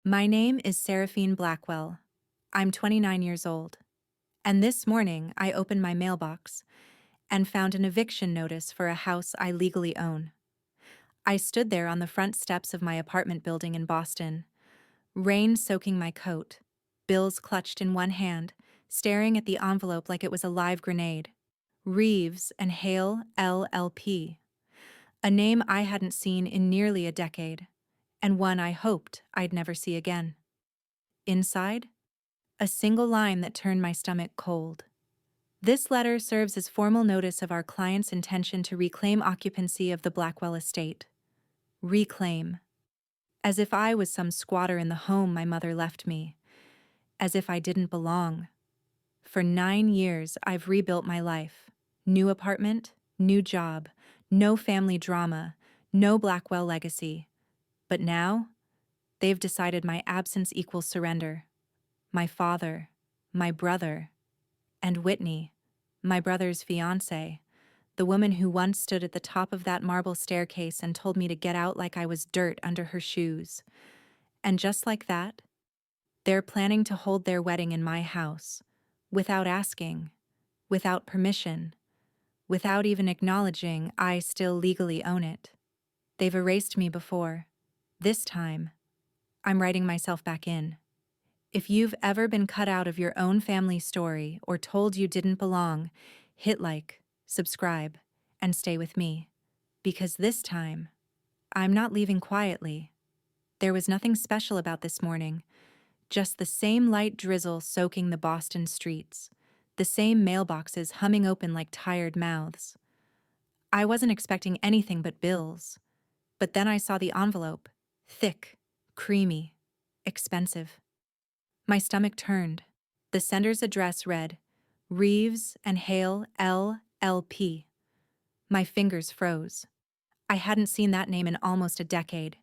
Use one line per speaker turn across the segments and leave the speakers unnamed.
My name is Seraphine Blackwell. I'm 29 years old. And this morning, I opened my mailbox and found an eviction notice for a house I legally own. I stood there on the front steps of my apartment building in Boston, rain soaking my coat, bills clutched in one hand, staring at the envelope like it was a live grenade. Reeves and Hale LLP. A name I hadn't seen in nearly a decade, and one I hoped I'd never see again. Inside, a single line that turned my stomach cold. This letter serves as formal notice of our client's intention to reclaim occupancy of the Blackwell estate. Reclaim. As if I was some squatter in the home my mother left me. As if I didn't belong. For 9 years, I've rebuilt my life. New apartment, new job, no family drama, no Blackwell legacy. But now, they've decided my absence equals surrender. My father, my brother, and Whitney, my brother's fiancée, the woman who once stood at the top of that marble staircase and told me to get out like I was dirt under her shoes. And just like that, they're planning to hold their wedding in my house, without asking, without permission, without even acknowledging I still legally own it. They've erased me before. This time, I'm writing myself back in. If you've ever been cut out of your own family story or told you didn't belong, hit like, subscribe, and stay with me. Because this time, I'm not leaving quietly. There was nothing special about this morning, just the same light drizzle soaking the Boston streets, the same mailboxes humming open like tired mouths. I wasn't expecting anything but bills, but then I saw the envelope, thick, creamy, expensive. My stomach turned. The sender's address read, Reeves and Hale LLP. My fingers froze. I hadn't seen that name in almost a decade.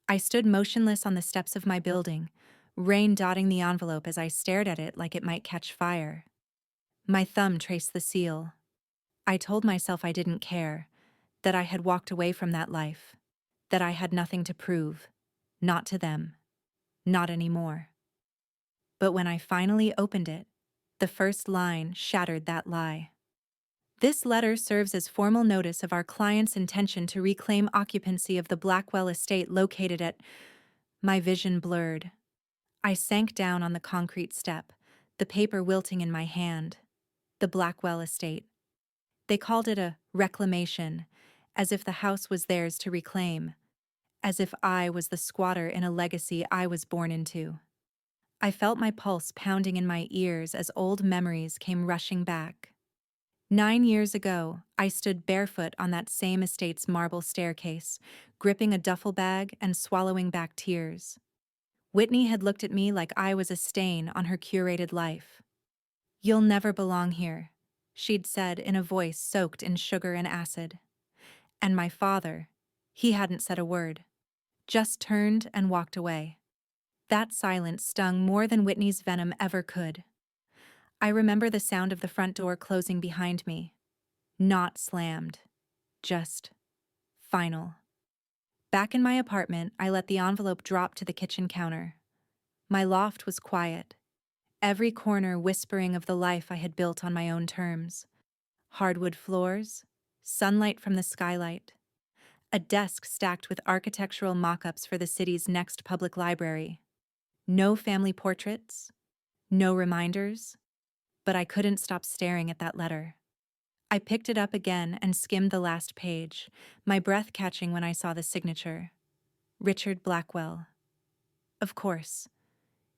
I stood motionless on the steps of my building, rain dotting the envelope as I stared at it like it might catch fire. My thumb traced the seal. I told myself I didn't care, that I had walked away from that life, that I had nothing to prove, not to them, not anymore. But when I finally opened it, the first line shattered that lie. This letter serves as formal notice of our client's intention to reclaim occupancy of the Blackwell estate located at... My vision blurred. I sank down on the concrete step, the paper wilting in my hand. The Blackwell estate. They called it a reclamation, as if the house was theirs to reclaim, as if I was the squatter in a legacy I was born into. I felt my pulse pounding in my ears as old memories came rushing back. 9 years ago, I stood barefoot on that same estate's marble staircase, gripping a duffel bag and swallowing back tears. Whitney had looked at me like I was a stain on her curated life. "You'll never belong here," she'd said in a voice soaked in sugar and acid. And my father, he hadn't said a word, just turned and walked away. That silence stung more than Whitney's venom ever could. I remember the sound of the front door closing behind me. Not slammed. Just final. Back in my apartment, I let the envelope drop to the kitchen counter. My loft was quiet, every corner whispering of the life I had built on my own terms. Hardwood floors, sunlight from the skylight, a desk stacked with architectural mock-ups for the city's next public library. No family portraits, no reminders, but I couldn't stop staring at that letter. I picked it up again and skimmed the last page, my breath catching when I saw the signature. Richard Blackwell. Of course.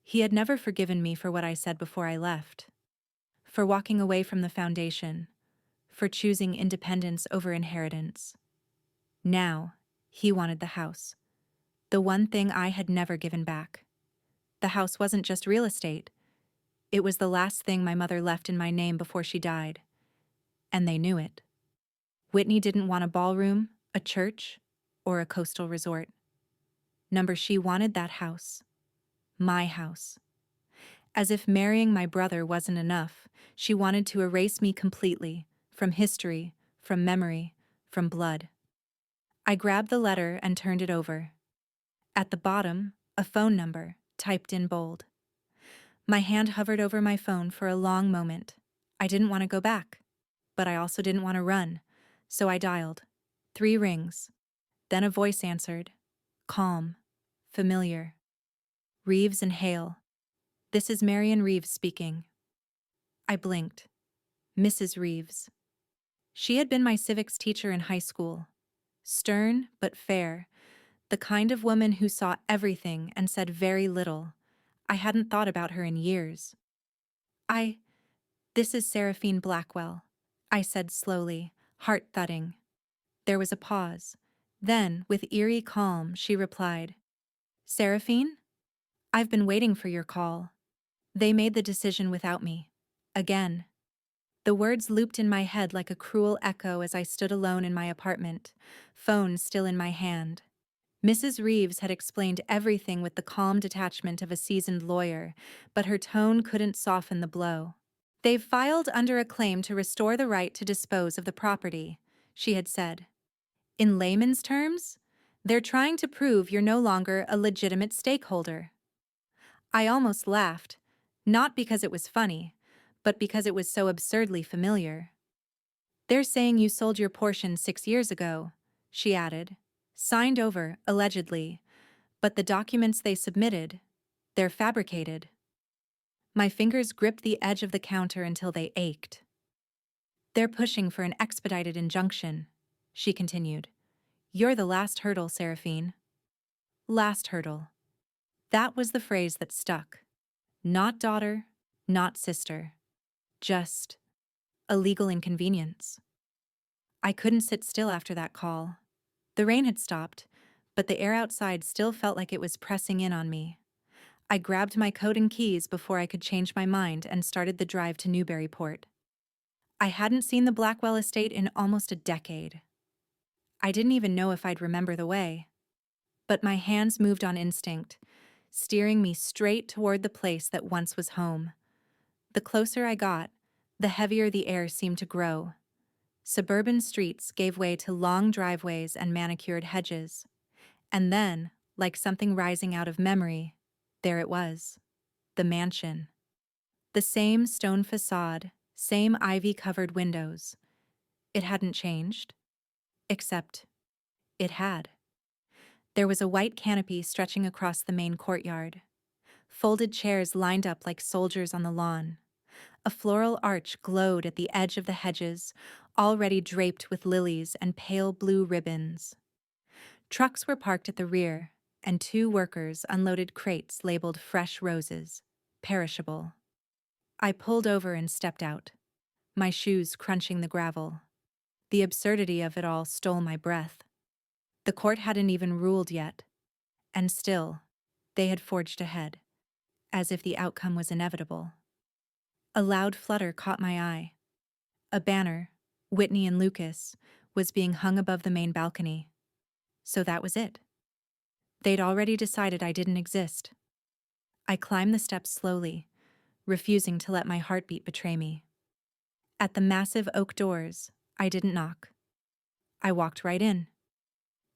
He had never forgiven me for what I said before I left. For walking away from the foundation. For choosing independence over inheritance. Now, he wanted the house. The one thing I had never given back. The house wasn't just real estate. It was the last thing my mother left in my name before she died. And they knew it. Whitney didn't want a ballroom, a church, or a coastal resort. She wanted that house. My house. As if marrying my brother wasn't enough, she wanted to erase me completely, from history, from memory, from blood. I grabbed the letter and turned it over. At the bottom, a phone number, typed in bold. My hand hovered over my phone for a long moment. I didn't want to go back, but I also didn't want to run, so I dialed. 3 rings. Then a voice answered. Calm. Familiar. Reeves and Hale. This is Marion Reeves speaking. I blinked. Mrs. Reeves. She had been my civics teacher in high school. Stern but fair, the kind of woman who saw everything and said very little. I hadn't thought about her in years. This is Seraphine Blackwell, I said slowly, heart thudding. There was a pause. Then, with eerie calm, she replied, Seraphine? I've been waiting for your call. They made the decision without me. Again. The words looped in my head like a cruel echo as I stood alone in my apartment, phone still in my hand. Mrs. Reeves had explained everything with the calm detachment of a seasoned lawyer, but her tone couldn't soften the blow. They've filed under a claim to restore the right to dispose of the property, she had said. In layman's terms, they're trying to prove you're no longer a legitimate stakeholder. I almost laughed, not because it was funny, but because it was so absurdly familiar. They're saying you sold your portion 6 years ago, she added. Signed over, allegedly, but the documents they submitted, they're fabricated. My fingers gripped the edge of the counter until they ached. They're pushing for an expedited injunction, she continued. You're the last hurdle, Seraphine. Last hurdle. That was the phrase that stuck. Not daughter, not sister. Just a legal inconvenience. I couldn't sit still after that call. The rain had stopped, but the air outside still felt like it was pressing in on me. I grabbed my coat and keys before I could change my mind and started the drive to Newburyport. I hadn't seen the Blackwell estate in almost a decade. I didn't even know if I'd remember the way. But my hands moved on instinct, steering me straight toward the place that once was home. The closer I got, the heavier the air seemed to grow. Suburban streets gave way to long driveways and manicured hedges. And then, like something rising out of memory, there it was. The mansion. The same stone facade, same ivy-covered windows. It hadn't changed. Except, it had. There was a white canopy stretching across the main courtyard. Folded chairs lined up like soldiers on the lawn. A floral arch glowed at the edge of the hedges, already draped with lilies and pale blue ribbons. Trucks were parked at the rear, and 2 workers unloaded crates labeled fresh roses, perishable. I pulled over and stepped out, my shoes crunching the gravel. The absurdity of it all stole my breath. The court hadn't even ruled yet, and still, they had forged ahead, as if the outcome was inevitable. A loud flutter caught my eye. A banner, Whitney and Lucas, was being hung above the main balcony. So that was it. They'd already decided I didn't exist. I climbed the steps slowly, refusing to let my heartbeat betray me. At the massive oak doors, I didn't knock. I walked right in.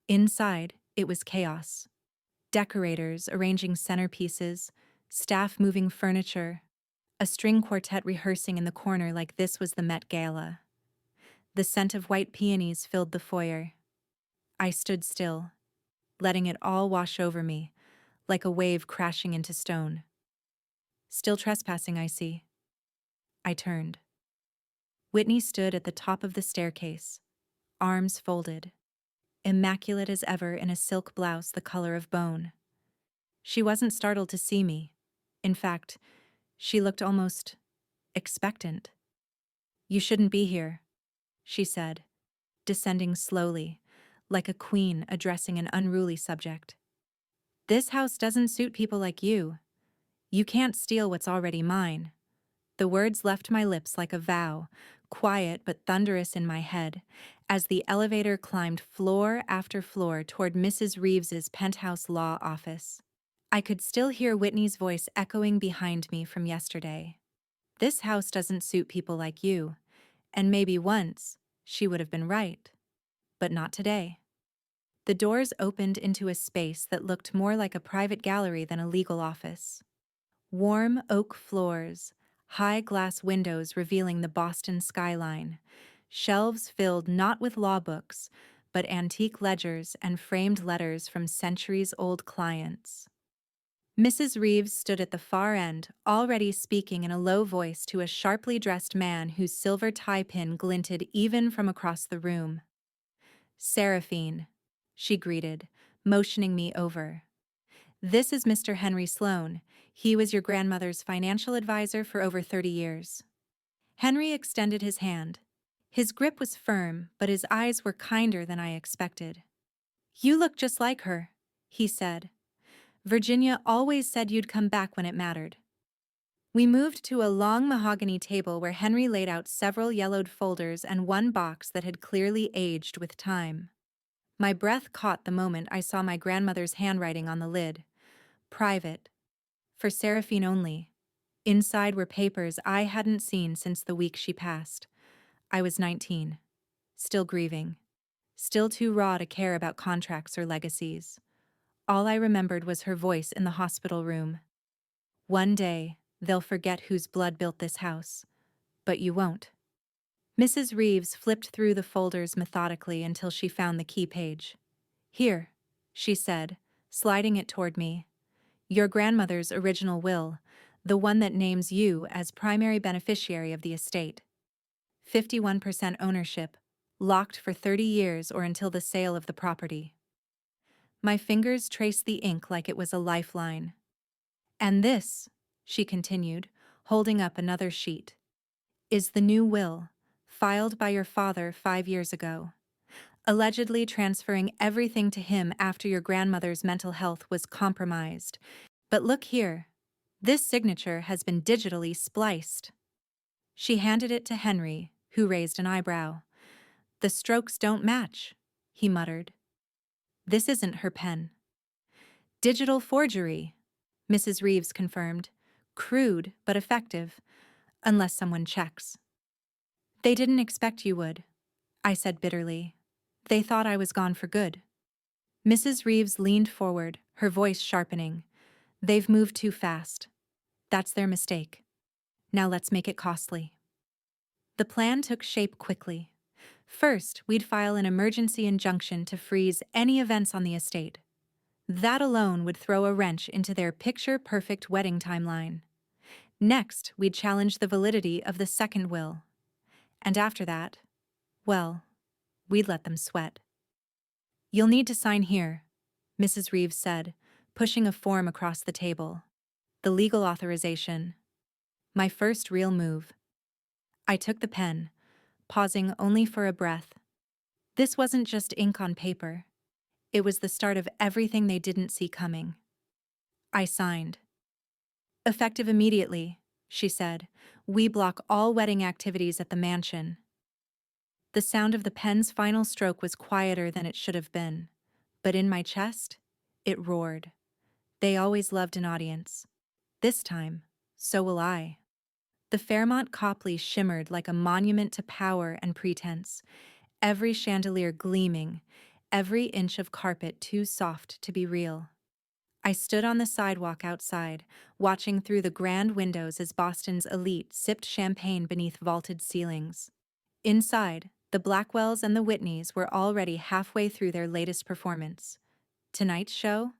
Inside, it was chaos. Decorators arranging centerpieces, staff moving furniture, a string quartet rehearsing in the corner like this was the Met Gala. The scent of white peonies filled the foyer. I stood still, letting it all wash over me, like a wave crashing into stone. Still trespassing, I see. I turned. Whitney stood at the top of the staircase, arms folded, immaculate as ever in a silk blouse the color of bone. She wasn't startled to see me. In fact, she looked almost expectant. You shouldn't be here, she said, descending slowly, like a queen addressing an unruly subject. This house doesn't suit people like you. You can't steal what's already mine. The words left my lips like a vow, quiet but thunderous in my head, as the elevator climbed floor after floor toward Mrs. Reeves's penthouse law office. I could still hear Whitney's voice echoing behind me from yesterday. This house doesn't suit people like you, and maybe once she would have been right, but not today. The doors opened into a space that looked more like a private gallery than a legal office. Warm oak floors, high glass windows revealing the Boston skyline, shelves filled not with law books, but antique ledgers and framed letters from centuries-old clients. Mrs. Reeves stood at the far end, already speaking in a low voice to a sharply dressed man whose silver tie pin glinted even from across the room. "Seraphine," she greeted, motioning me over. "This is Mr. Henry Sloane. He was your grandmother's financial advisor for over 30 years." Henry extended his hand. His grip was firm, but his eyes were kinder than I expected. "You look just like her," he said. "Virginia always said you'd come back when it mattered." We moved to a long mahogany table where Henry laid out several yellowed folders and one box that had clearly aged with time. My breath caught the moment I saw my grandmother's handwriting on the lid. "Private. For Seraphine only." Inside were papers I hadn't seen since the week she passed. I was 19. Still grieving. Still too raw to care about contracts or legacies. All I remembered was her voice in the hospital room. "One day, they'll forget whose blood built this house. But you won't." Mrs. Reeves flipped through the folders methodically until she found the key page. "Here," she said, sliding it toward me. "Your grandmother's original will, the one that names you as primary beneficiary of the estate. 51% ownership, locked for 30 years or until the sale of the property." My fingers traced the ink like it was a lifeline. "And this," she continued, holding up another sheet, "is the new will, filed by your father 5 years ago, allegedly transferring everything to him after your grandmother's mental health was compromised. But look here, this signature has been digitally spliced." She handed it to Henry, who raised an eyebrow. "The strokes don't match," he muttered. "This isn't her pen." "Digital forgery," Mrs. Reeves confirmed. "Crude, but effective, unless someone checks." "They didn't expect you would," I said bitterly. "They thought I was gone for good." Mrs. Reeves leaned forward, her voice sharpening. "They've moved too fast. That's their mistake. Now let's make it costly." The plan took shape quickly. First, we'd file an emergency injunction to freeze any events on the estate. That alone would throw a wrench into their picture-perfect wedding timeline. Next, we'd challenge the validity of the second will. And after that, well, we'd let them sweat. "You'll need to sign here," Mrs. Reeves said, pushing a form across the table. "The legal authorization." My first real move. I took the pen, pausing only for a breath. This wasn't just ink on paper. It was the start of everything they didn't see coming. I signed. "Effective immediately," she said. "We block all wedding activities at the mansion." The sound of the pen's final stroke was quieter than it should have been, but in my chest, it roared. They always loved an audience. This time, so will I. The Fairmont Copley shimmered like a monument to power and pretense, every chandelier gleaming, every inch of carpet too soft to be real. I stood on the sidewalk outside, watching through the grand windows as Boston's elite sipped champagne beneath vaulted ceilings. Inside, the Blackwells and the Whitneys were already halfway through their latest performance. Tonight's show?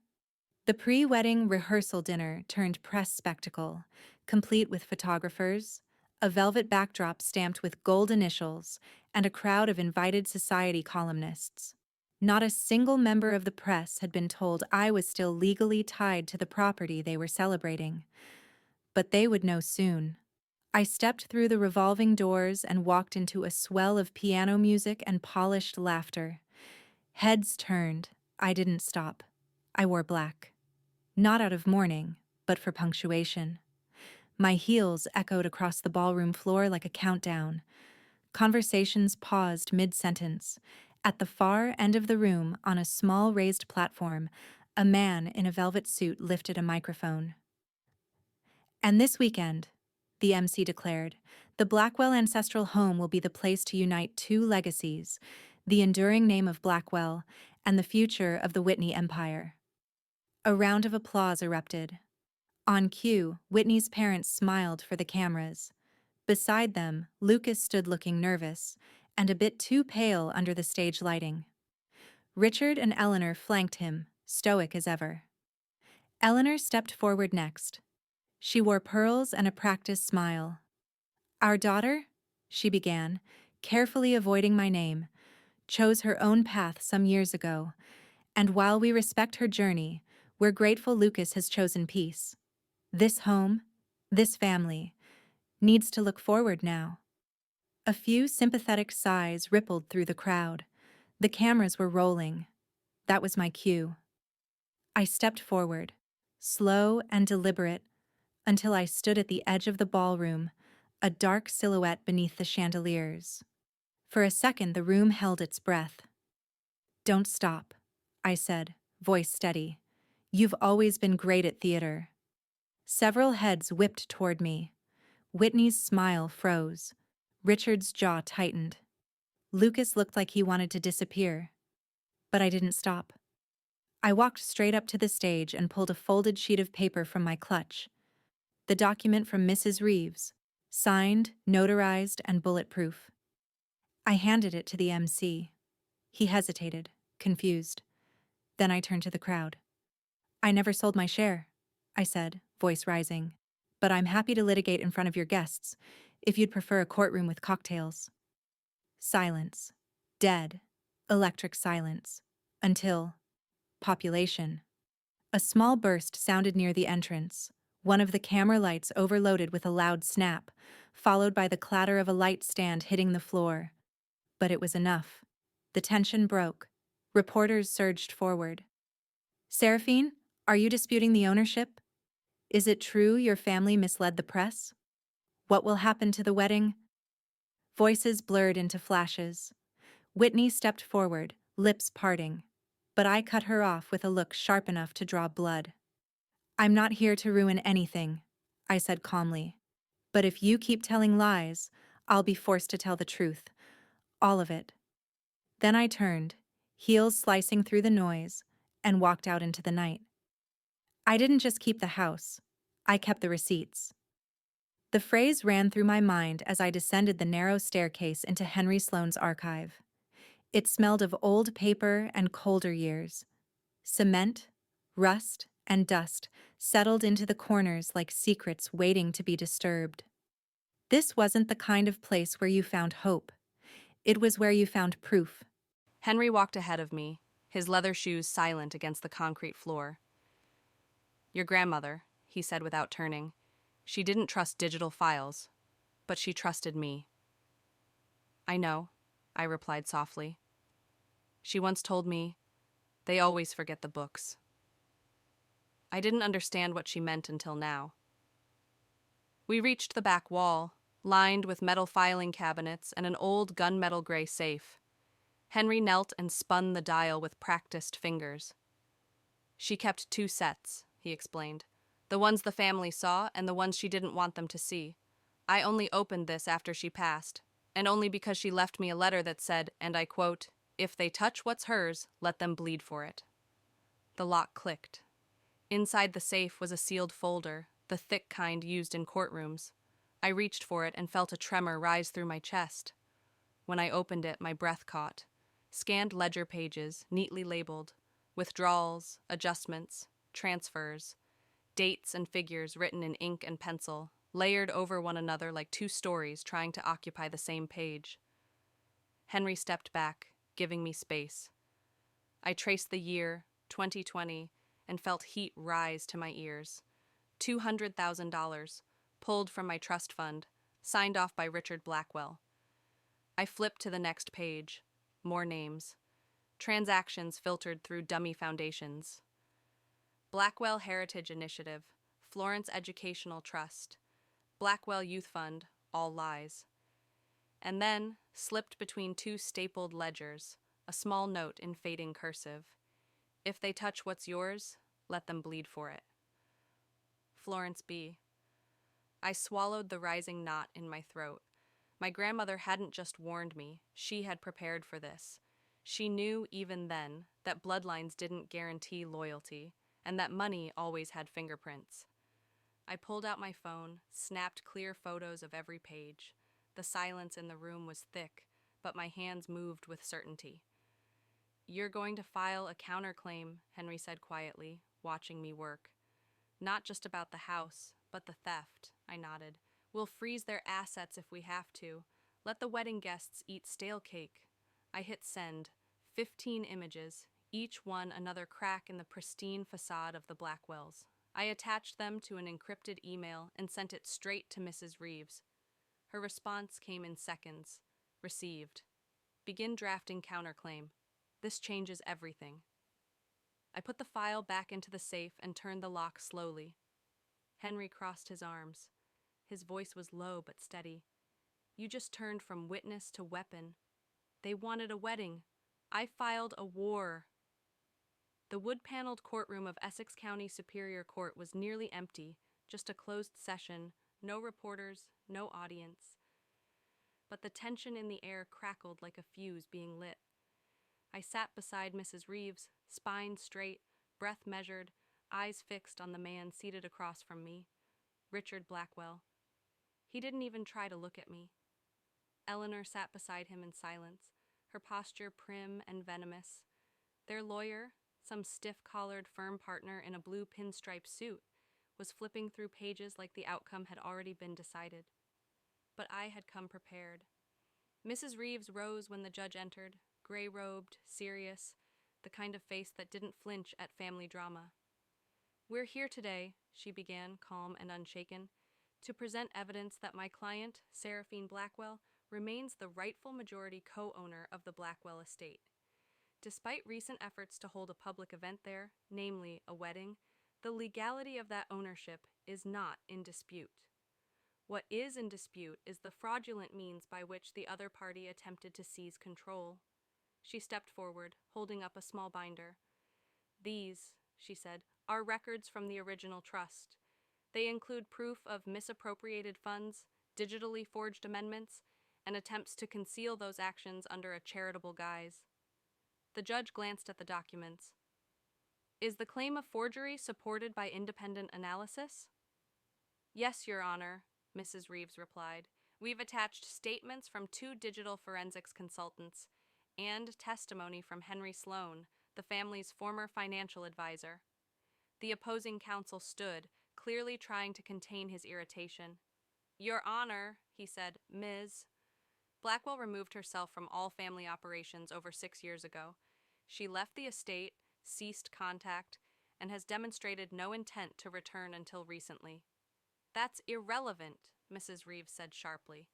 The pre-wedding rehearsal dinner turned press spectacle, complete with photographers, a velvet backdrop stamped with gold initials, and a crowd of invited society columnists. Not a single member of the press had been told I was still legally tied to the property they were celebrating. But they would know soon. I stepped through the revolving doors and walked into a swell of piano music and polished laughter. Heads turned. I didn't stop. I wore black. Not out of mourning, but for punctuation. My heels echoed across the ballroom floor like a countdown. Conversations paused mid-sentence. At the far end of the room, on a small raised platform, a man in a velvet suit lifted a microphone. "And this weekend," the MC declared, "the Blackwell ancestral home will be the place to unite two legacies, the enduring name of Blackwell and the future of the Whitney empire. A round of applause erupted. On cue, Whitney's parents smiled for the cameras. Beside them, Lucas stood looking nervous and a bit too pale under the stage lighting. Richard and Eleanor flanked him, stoic as ever. Eleanor stepped forward next. She wore pearls and a practiced smile. "Our daughter," she began, carefully avoiding my name, "chose her own path some years ago, and while we respect her journey, we're grateful Lucas has chosen peace. This home, this family, needs to look forward now." A few sympathetic sighs rippled through the crowd. The cameras were rolling. That was my cue. I stepped forward, slow and deliberate, until I stood at the edge of the ballroom, a dark silhouette beneath the chandeliers. For a second, the room held its breath. "Don't stop," I said, voice steady. "You've always been great at theater." Several heads whipped toward me. Whitney's smile froze. Richard's jaw tightened. Lucas looked like he wanted to disappear. But I didn't stop. I walked straight up to the stage and pulled a folded sheet of paper from my clutch. The document from Mrs. Reeves, signed, notarized, and bulletproof. I handed it to the MC. He hesitated, confused. Then I turned to the crowd. "I never sold my share," I said, voice rising. "But I'm happy to litigate in front of your guests, if you'd prefer a courtroom with cocktails." Silence. Dead. Electric silence. Until... population. A small burst sounded near the entrance. One of the camera lights overloaded with a loud snap, followed by the clatter of a light stand hitting the floor. But it was enough. The tension broke. Reporters surged forward. "Seraphine, are you disputing the ownership? Is it true your family misled the press? What will happen to the wedding?" Voices blurred into flashes. Whitney stepped forward, lips parting. But I cut her off with a look sharp enough to draw blood. "I'm not here to ruin anything," I said calmly. "But if you keep telling lies, I'll be forced to tell the truth. All of it." Then I turned, heels slicing through the noise, and walked out into the night. I didn't just keep the house. I kept the receipts. The phrase ran through my mind as I descended the narrow staircase into Henry Sloane's archive. It smelled of old paper and colder years. Cement, rust, and dust settled into the corners like secrets waiting to be disturbed. This wasn't the kind of place where you found hope. It was where you found proof.
Henry walked ahead of me, his leather shoes silent against the concrete floor. "Your grandmother," he said without turning. "She didn't trust digital files, but she trusted me." "I know," I replied softly. "She once told me, 'They always forget the books.'" I didn't understand what she meant until now. We reached the back wall, lined with metal filing cabinets and an old gunmetal gray safe. Henry knelt and spun the dial with practiced fingers. "She kept two sets," he explained. "The ones the family saw and the ones she didn't want them to see. I only opened this after she passed, and only because she left me a letter that said, and I quote, 'If they touch what's hers, let them bleed for it.'" The lock clicked. Inside the safe was a sealed folder, the thick kind used in courtrooms. I reached for it and felt a tremor rise through my chest. When I opened it, my breath caught. Scanned ledger pages, neatly labeled. Withdrawals, adjustments, transfers. Dates and figures written in ink and pencil, layered over one another like two stories trying to occupy the same page. Henry stepped back, giving me space. I traced the year, 2020, and felt heat rise to my ears. $200,000, pulled from my trust fund, signed off by Richard Blackwell. I flipped to the next page. More names. Transactions filtered through dummy foundations. Blackwell Heritage Initiative, Florence Educational Trust, Blackwell Youth Fund, all lies. And then, slipped between two stapled ledgers, a small note in fading cursive. "If they touch what's yours, let them bleed for it." Florence B. I swallowed the rising knot in my throat. My grandmother hadn't just warned me, she had prepared for this. She knew even then that bloodlines didn't guarantee loyalty, and that money always had fingerprints. I pulled out my phone, snapped clear photos of every page. The silence in the room was thick, but my hands moved with certainty. "You're going to file a counterclaim," Henry said quietly, watching me work. "Not just about the house, but the theft," I nodded. "We'll freeze their assets if we have to. Let the wedding guests eat stale cake." I hit send. 15 images, each one another crack in the pristine facade of the Blackwells. I attached them to an encrypted email and sent it straight to Mrs. Reeves. Her response came in seconds. "Received. Begin drafting counterclaim. This changes everything." I put the file back into the safe and turned the lock slowly. Henry crossed his arms. His voice was low but steady. "You just turned from witness to weapon. They wanted a wedding. I filed a war." The wood-paneled courtroom of Essex County Superior Court was nearly empty, just a closed session, no reporters, no audience. But the tension in the air crackled like a fuse being lit. I sat beside Mrs. Reeves, spine straight, breath measured, eyes fixed on the man seated across from me, Richard Blackwell. He didn't even try to look at me. Eleanor sat beside him in silence, her posture prim and venomous. Their lawyer, some stiff-collared firm partner in a blue pinstripe suit, was flipping through pages like the outcome had already been decided. But I had come prepared. Mrs. Reeves rose when the judge entered, gray-robed, serious, the kind of face that didn't flinch at family drama. "We're here today," she began, calm and unshaken, "to present evidence that my client, Seraphine Blackwell, remains the rightful majority co-owner of the Blackwell estate. Despite recent efforts to hold a public event there, namely a wedding, the legality of that ownership is not in dispute. What is in dispute is the fraudulent means by which the other party attempted to seize control." She stepped forward, holding up a small binder. "These," she said, "are records from the original trust. They include proof of misappropriated funds, digitally forged amendments, and attempts to conceal those actions under a charitable guise." The judge glanced at the documents. "Is the claim of forgery supported by independent analysis?" "Yes, Your Honor," Mrs. Reeves replied. "We've attached statements from 2 digital forensics consultants and testimony from Henry Sloan, the family's former financial advisor." The opposing counsel stood, clearly trying to contain his irritation. "Your Honor," he said, "Ms." Blackwell removed herself from all family operations over 6 years ago. She left the estate, ceased contact, and has demonstrated no intent to return until recently. "That's irrelevant," Mrs. Reeves said sharply.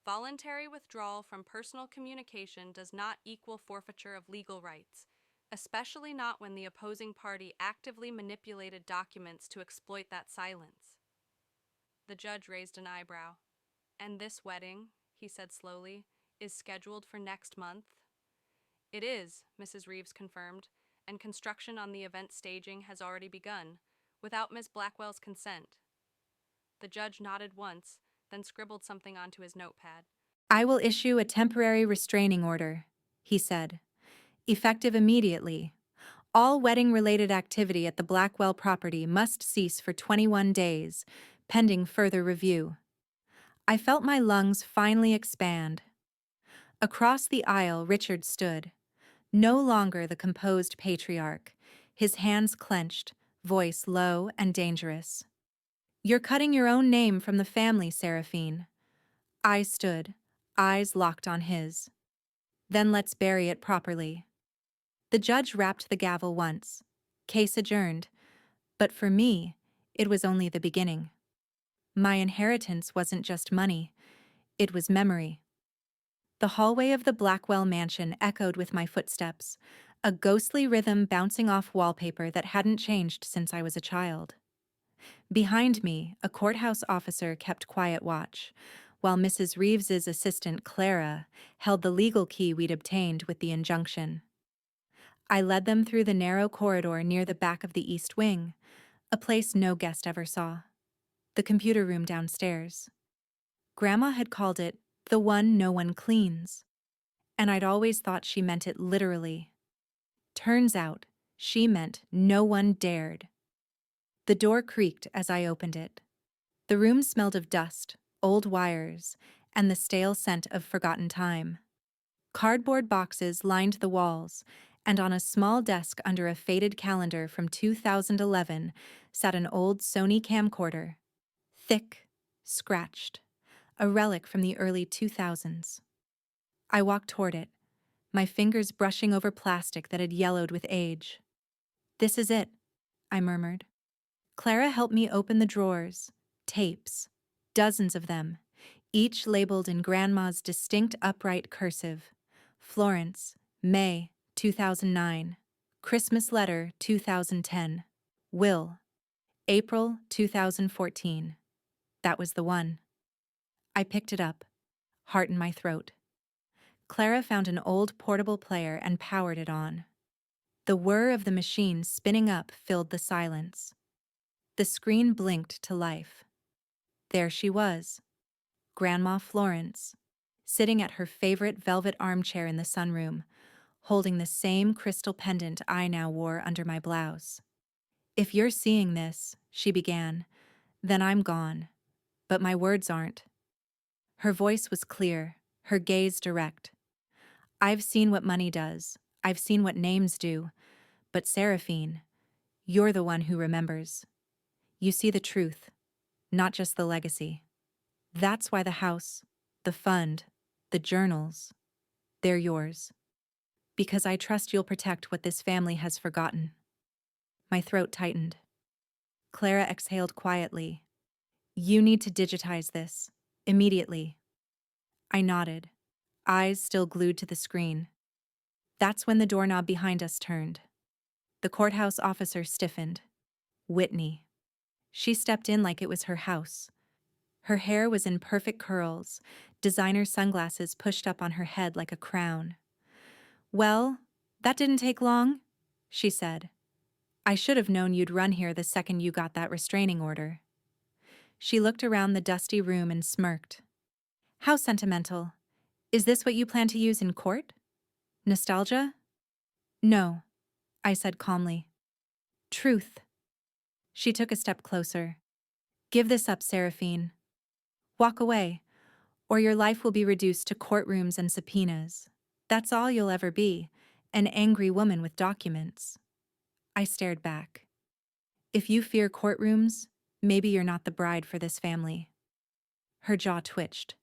"Voluntary withdrawal from personal communication does not equal forfeiture of legal rights, especially not when the opposing party actively manipulated documents to exploit that silence." The judge raised an eyebrow. "And this wedding," he said slowly, "is scheduled for next month?" "It is," Mrs. Reeves confirmed, "and construction on the event staging has already begun, without Miss Blackwell's consent." The judge nodded once, then scribbled something onto his notepad.
"I will issue a temporary restraining order," he said, "effective immediately. All wedding-related activity at the Blackwell property must cease for 21 days, pending further review." I felt my lungs finally expand. Across the aisle, Richard stood, no longer the composed patriarch, his hands clenched, voice low and dangerous. "You're cutting your own name from the family, Seraphine." I stood, eyes locked on his. "Then let's bury it properly." The judge rapped the gavel once. Case adjourned. But for me, it was only the beginning. My inheritance wasn't just money, it was memory. The hallway of the Blackwell mansion echoed with my footsteps, a ghostly rhythm bouncing off wallpaper that hadn't changed since I was a child. Behind me, a courthouse officer kept quiet watch, while Mrs. Reeves's assistant, Clara, held the legal key we'd obtained with the injunction. I led them through the narrow corridor near the back of the East Wing, a place no guest ever saw. The computer room downstairs. Grandma had called it the one no one cleans, and I'd always thought she meant it literally. Turns out, she meant no one dared. The door creaked as I opened it. The room smelled of dust, old wires, and the stale scent of forgotten time. Cardboard boxes lined the walls, and on a small desk under a faded calendar from 2011 sat an old Sony camcorder. Thick, scratched, a relic from the early 2000s. I walked toward it, my fingers brushing over plastic that had yellowed with age. "This is it," I murmured. Clara helped me open the drawers. Tapes. Dozens of them, each labeled in Grandma's distinct upright cursive. Florence, May, 2009. Christmas letter, 2010. Will, April, 2014. That was the one. I picked it up, heart in my throat. Clara found an old portable player and powered it on. The whir of the machine spinning up filled the silence. The screen blinked to life. There she was, Grandma Florence, sitting at her favorite velvet armchair in the sunroom, holding the same crystal pendant I now wore under my blouse. "If you're seeing this," she began, "then I'm gone. But my words aren't." Her voice was clear, her gaze direct. "I've seen what money does. I've seen what names do. But Seraphine, you're the one who remembers. You see the truth, not just the legacy. That's why the house, the fund, the journals, they're yours. Because I trust you'll protect what this family has forgotten." My throat tightened. Clara exhaled quietly. "You need to digitize this. Immediately." I nodded, eyes still glued to the screen. That's when the doorknob behind us turned. The courthouse officer stiffened. Whitney. She stepped in like it was her house. Her hair was in perfect curls, designer sunglasses pushed up on her head like a crown. "Well, that didn't take long," she said. "I should have known you'd run here the second you got that restraining order." She looked around the dusty room and smirked. "How sentimental. Is this what you plan to use in court? Nostalgia?" "No," I said calmly. "Truth." She took a step closer. "Give this up, Seraphine. Walk away, or your life will be reduced to courtrooms and subpoenas. That's all you'll ever be, an angry woman with documents." I stared back. "If you fear courtrooms, maybe you're not the bride for this family." Her jaw twitched.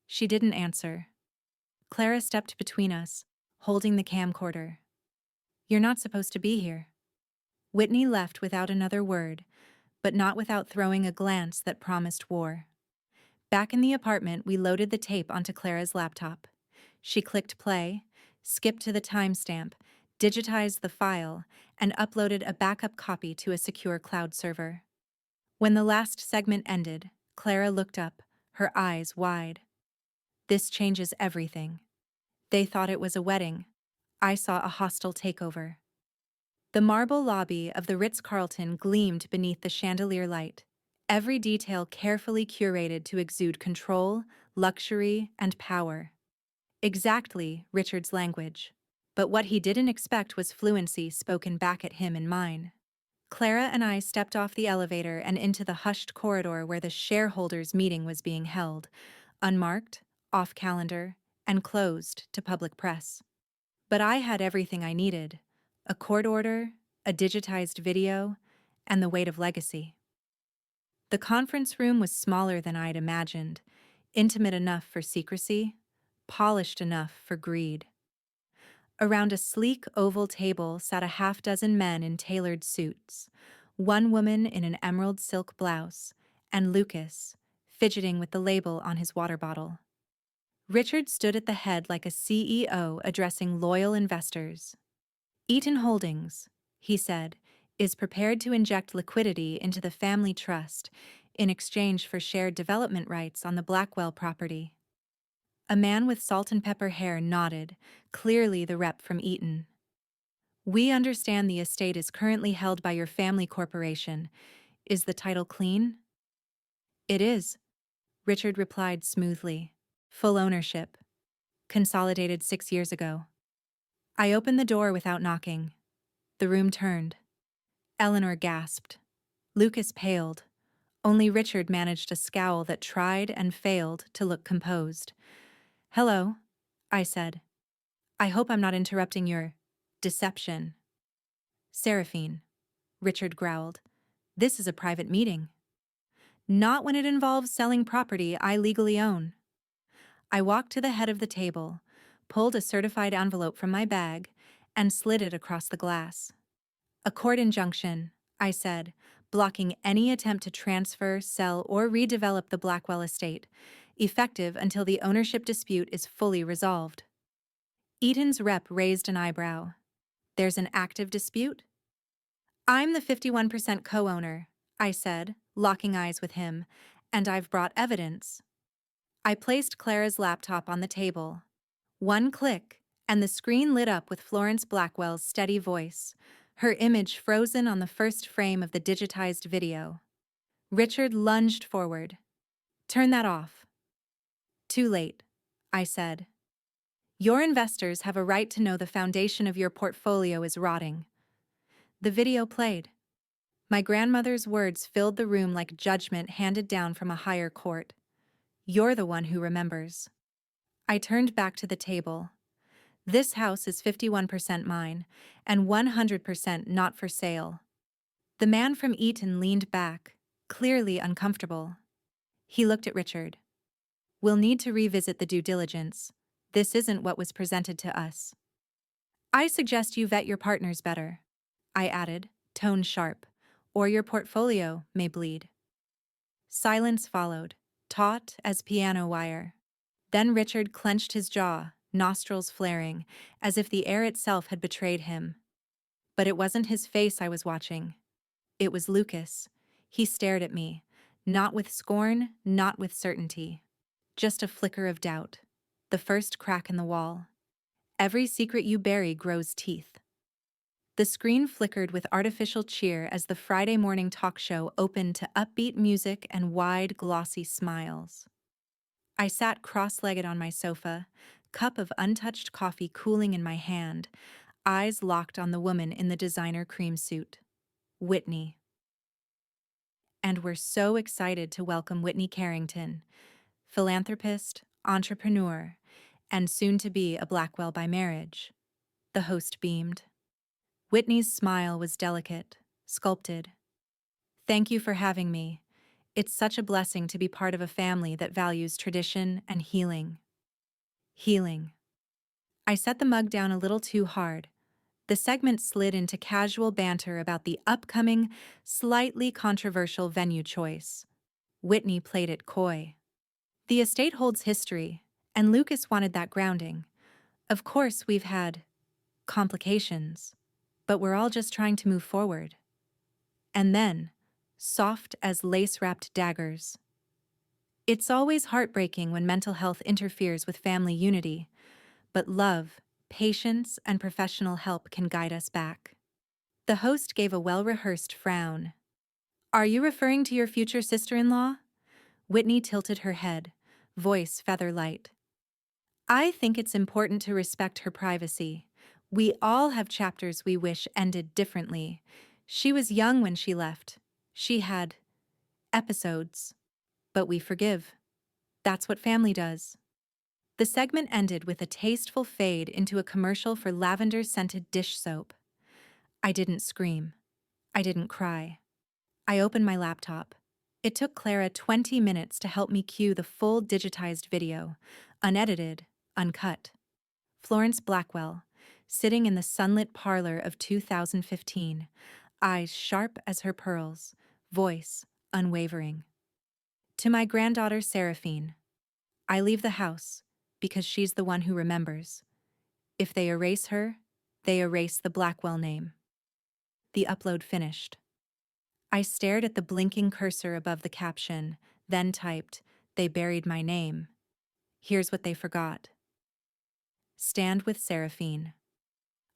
She didn't answer. Clara stepped between us, holding the camcorder. "You're not supposed to be here." Whitney left without another word, but not without throwing a glance that promised war. Back in the apartment, we loaded the tape onto Clara's laptop. She clicked play, skipped to the timestamp, digitized the file, and uploaded a backup copy to a secure cloud server. When the last segment ended, Clara looked up, her eyes wide. "This changes everything." They thought it was a wedding. I saw a hostile takeover. The marble lobby of the Ritz-Carlton gleamed beneath the chandelier light, every detail carefully curated to exude control, luxury, and power. Exactly Richard's language. But what he didn't expect was fluency spoken back at him in mine. Clara and I stepped off the elevator and into the hushed corridor where the shareholders' meeting was being held, unmarked, off-calendar, and closed to public press. But I had everything I needed: a court order, a digitized video, and the weight of legacy. The conference room was smaller than I'd imagined, intimate enough for secrecy, polished enough for greed. Around a sleek oval table sat a half-dozen men in tailored suits, one woman in an emerald silk blouse, and Lucas, fidgeting with the label on his water bottle. Richard stood at the head like a CEO addressing loyal investors. "Eaton Holdings," he said, "is prepared to inject liquidity into the family trust in exchange for shared development rights on the Blackwell property." A man with salt and pepper hair nodded, clearly the rep from Eaton. "We understand the estate is currently held by your family corporation. Is the title clean?" "It is," Richard replied smoothly. "Full ownership. Consolidated 6 years ago." I opened the door without knocking. The room turned. Eleanor gasped. Lucas paled. Only Richard managed a scowl that tried and failed to look composed. "Hello," I said. "I hope I'm not interrupting your deception." "Seraphine," Richard growled. "This is a private meeting." "Not when it involves selling property I legally own." I walked to the head of the table, pulled a certified envelope from my bag, and slid it across the glass. "A court injunction," I said, blocking any attempt to transfer, sell, or redevelop the Blackwell estate, effective until the ownership dispute is fully resolved. Eaton's rep raised an eyebrow. "There's an active dispute?" "I'm the 51% co-owner," I said, locking eyes with him, "and I've brought evidence." I placed Clara's laptop on the table. One click, and the screen lit up with Florence Blackwell's steady voice, her image frozen on the first frame of the digitized video. Richard lunged forward. "Turn that off." "Too late," I said. "Your investors have a right to know the foundation of your portfolio is rotting." The video played. My grandmother's words filled the room like judgment handed down from a higher court. "You're the one who remembers." I turned back to the table. "This house is 51% mine, and 100% not for sale." The man from Eton leaned back, clearly uncomfortable. He looked at Richard. "We'll need to revisit the due diligence. This isn't what was presented to us." "I suggest you vet your partners better," I added, tone sharp, "or your portfolio may bleed." Silence followed, taut as piano wire. Then Richard clenched his jaw, nostrils flaring, as if the air itself had betrayed him. But it wasn't his face I was watching. It was Lucas. He stared at me, not with scorn, not with certainty. Just a flicker of doubt. The first crack in the wall. "Every secret you bury grows teeth." The screen flickered with artificial cheer as the Friday morning talk show opened to upbeat music and wide, glossy smiles. I sat cross-legged on my sofa, cup of untouched coffee cooling in my hand, eyes locked on the woman in the designer cream suit. Whitney. And we're so excited to welcome Whitney Carrington, philanthropist, entrepreneur, and soon to be a Blackwell by marriage. The host beamed. Whitney's smile was delicate, sculpted. "Thank you for having me. It's such a blessing to be part of a family that values tradition and healing." Healing. I set the mug down a little too hard. The segment slid into casual banter about the upcoming, slightly controversial venue choice. Whitney played it coy. "The estate holds history, and Lucas wanted that grounding. Of course, we've had complications, but we're all just trying to move forward." And then, soft as lace-wrapped daggers. "It's always heartbreaking when mental health interferes with family unity, but love, patience, and professional help can guide us back." The host gave a well-rehearsed frown. "Are you referring to your future sister-in-law?" Whitney tilted her head, voice feather-light. "I think it's important to respect her privacy. We all have chapters we wish ended differently. She was young when she left. She had episodes. But we forgive. That's what family does." The segment ended with a tasteful fade into a commercial for lavender-scented dish soap. I didn't scream. I didn't cry. I opened my laptop. It took Clara 20 minutes to help me cue the full digitized video, unedited, uncut. Florence Blackwell, sitting in the sunlit parlor of 2015, eyes sharp as her pearls, voice unwavering. "To my granddaughter Seraphine, I leave the house because she's the one who remembers. If they erase her, they erase the Blackwell name." The upload finished. I stared at the blinking cursor above the caption, then typed, "They buried my name. Here's what they forgot. Stand with Seraphine."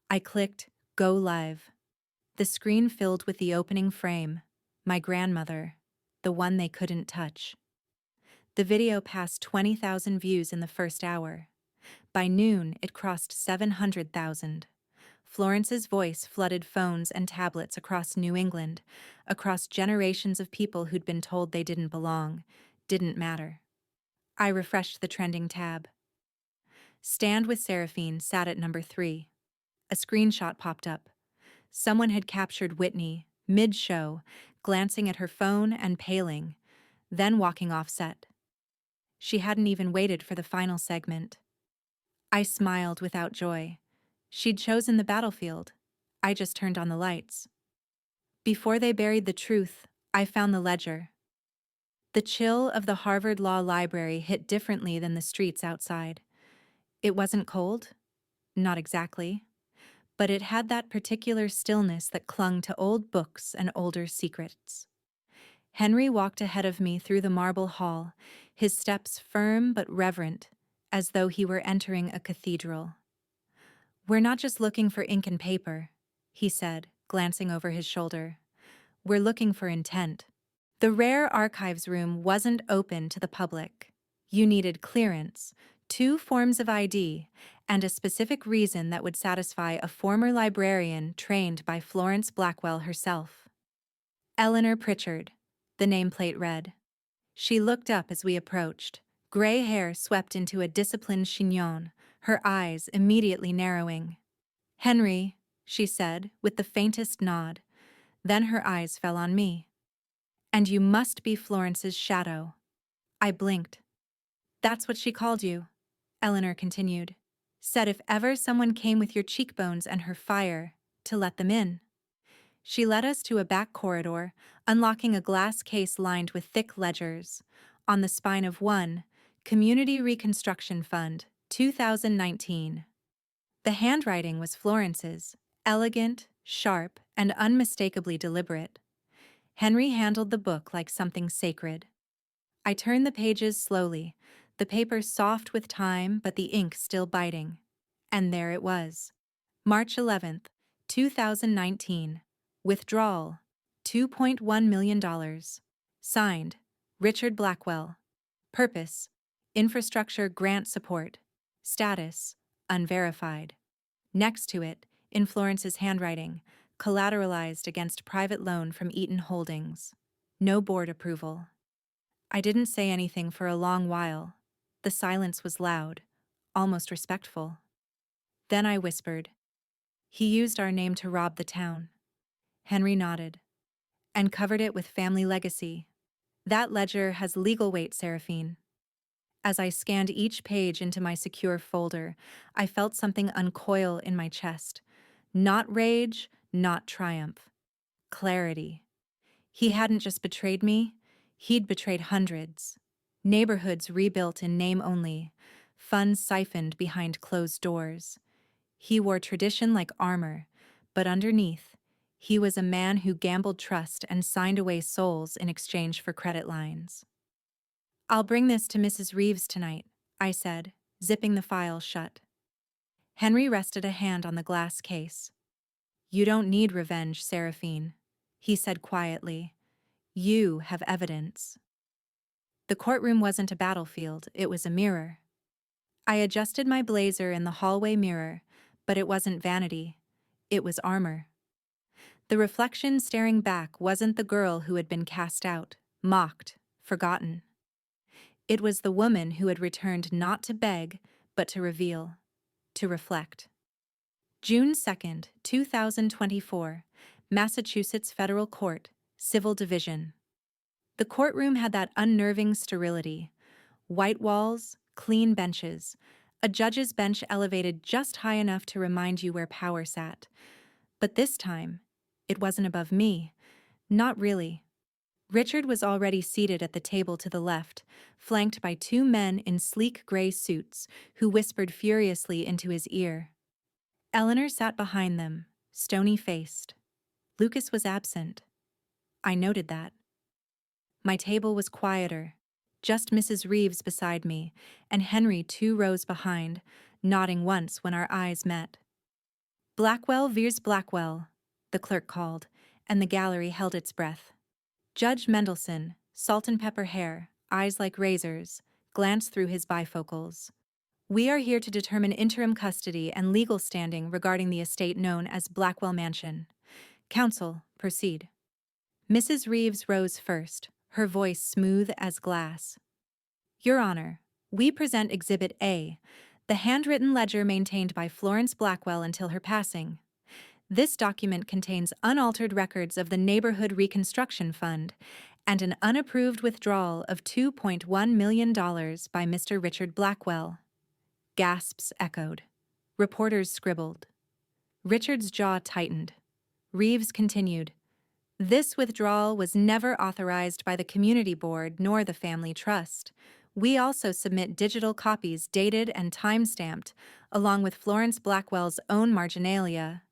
I clicked Go Live. The screen filled with the opening frame, my grandmother, the one they couldn't touch. The video passed 20,000 views in the first hour. By noon, it crossed 700,000. Florence's voice flooded phones and tablets across New England, across generations of people who'd been told they didn't belong, didn't matter. I refreshed the trending tab. Stand with Seraphine sat at number 3. A screenshot popped up. Someone had captured Whitney, mid-show, glancing at her phone and paling, then walking off set. She hadn't even waited for the final segment. I smiled without joy. She'd chosen the battlefield. I just turned on the lights. Before they buried the truth, I found the ledger. The chill of the Harvard Law Library hit differently than the streets outside. It wasn't cold, not exactly, but it had that particular stillness that clung to old books and older secrets. Henry walked ahead of me through the marble hall, his steps firm but reverent, as though he were entering a cathedral. "We're not just looking for ink and paper," he said, glancing over his shoulder. "We're looking for intent." The rare archives room wasn't open to the public. You needed clearance, 2 forms of ID, and a specific reason that would satisfy a former librarian trained by Florence Blackwell herself. Eleanor Pritchard, the nameplate read. She looked up as we approached. Gray hair swept into a disciplined chignon, her eyes immediately narrowing. "Henry," she said, with the faintest nod. Then her eyes fell on me. "And you must be Florence's shadow." I blinked. "That's what she called you," Eleanor continued. "Said if ever someone came with your cheekbones and her fire, to let them in." She led us to a back corridor, unlocking a glass case lined with thick ledgers. On the spine of one, Community Reconstruction Fund, 2019. The handwriting was Florence's, elegant, sharp, and unmistakably deliberate. Henry handled the book like something sacred. I turned the pages slowly, the paper soft with time but the ink still biting. And there it was. March 11th, 2019. Withdrawal, $2.1 million. Signed, Richard Blackwell. Purpose, infrastructure grant support. Status, unverified. Next to it, in Florence's handwriting, collateralized against private loan from Eaton Holdings. No board approval. I didn't say anything for a long while. The silence was loud, almost respectful. Then I whispered, "He used our name to rob the town." Henry nodded. "And covered it with family legacy. That ledger has legal weight, Seraphine." As I scanned each page into my secure folder, I felt something uncoil in my chest. Not rage, not triumph. Clarity. He hadn't just betrayed me, he'd betrayed hundreds. Neighborhoods rebuilt in name only, funds siphoned behind closed doors. He wore tradition like armor, but underneath, he was a man who gambled trust and signed away souls in exchange for credit lines. "I'll bring this to Mrs. Reeves tonight," I said, zipping the file shut. Henry rested a hand on the glass case. "You don't need revenge, Seraphine," he said quietly. "You have evidence." The courtroom wasn't a battlefield, it was a mirror. I adjusted my blazer in the hallway mirror, but it wasn't vanity. It was armor. The reflection staring back wasn't the girl who had been cast out, mocked, forgotten. It was the woman who had returned not to beg, but to reveal, to reflect. June 2nd, 2024, Massachusetts Federal Court, Civil Division. The courtroom had that unnerving sterility. White walls, clean benches, a judge's bench elevated just high enough to remind you where power sat. But this time, it wasn't above me. Not really. Richard was already seated at the table to the left, flanked by 2 men in sleek gray suits who whispered furiously into his ear. Eleanor sat behind them, stony-faced. Lucas was absent. I noted that. My table was quieter, just Mrs. Reeves beside me, and Henry 2 rows behind, nodding once when our eyes met. "Blackwell vs. Blackwell," the clerk called, and the gallery held its breath. Judge Mendelsohn, salt and pepper hair, eyes like razors, glanced through his bifocals. We are here to determine interim custody and legal standing regarding the estate known as Blackwell Mansion. Counsel, proceed. Mrs. Reeves rose first, her voice smooth as glass. Your Honor, we present Exhibit A, the handwritten ledger maintained by Florence Blackwell until her passing. This document contains unaltered records of the Neighborhood Reconstruction Fund and an unapproved withdrawal of $2.1 million by Mr. Richard Blackwell. Gasps echoed. Reporters scribbled. Richard's jaw tightened. Reeves continued. This withdrawal was never authorized by the Community Board nor the Family Trust. We also submit digital copies dated and time-stamped, along with Florence Blackwell's own marginalia.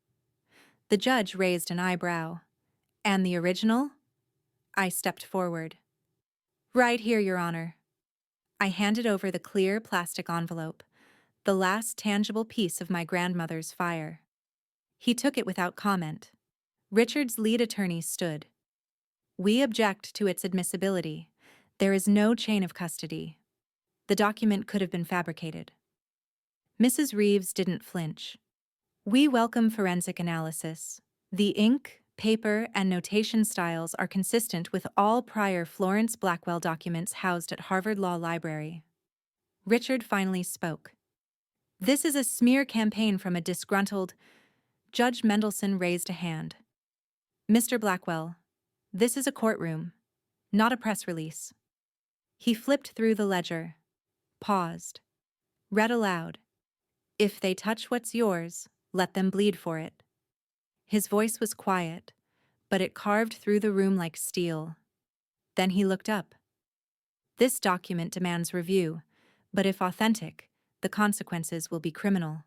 The judge raised an eyebrow. And the original? I stepped forward. Right here, Your Honor. I handed over the clear plastic envelope, the last tangible piece of my grandmother's fire. He took it without comment. Richard's lead attorney stood. We object to its admissibility. There is no chain of custody. The document could have been fabricated. Mrs. Reeves didn't flinch. We welcome forensic analysis. The ink, paper, and notation styles are consistent with all prior Florence Blackwell documents housed at Harvard Law Library. Richard finally spoke. This is a smear campaign from a disgruntled... Judge Mendelsohn raised a hand. Mr. Blackwell, this is a courtroom, not a press release. He flipped through the ledger, paused, read aloud. If they touch what's yours, let them bleed for it. His voice was quiet, but it carved through the room like steel. Then he looked up. This document demands review, but if authentic, the consequences will be criminal.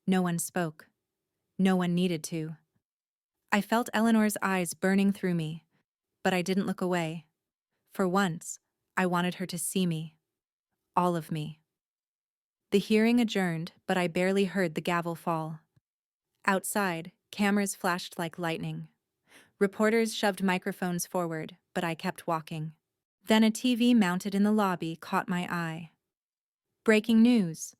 No one spoke. No one needed to. I felt Eleanor's eyes burning through me, but I didn't look away. For once, I wanted her to see me. All of me. The hearing adjourned, but I barely heard the gavel fall. Outside, cameras flashed like lightning. Reporters shoved microphones forward, but I kept walking. Then a TV mounted in the lobby caught my eye. Breaking news.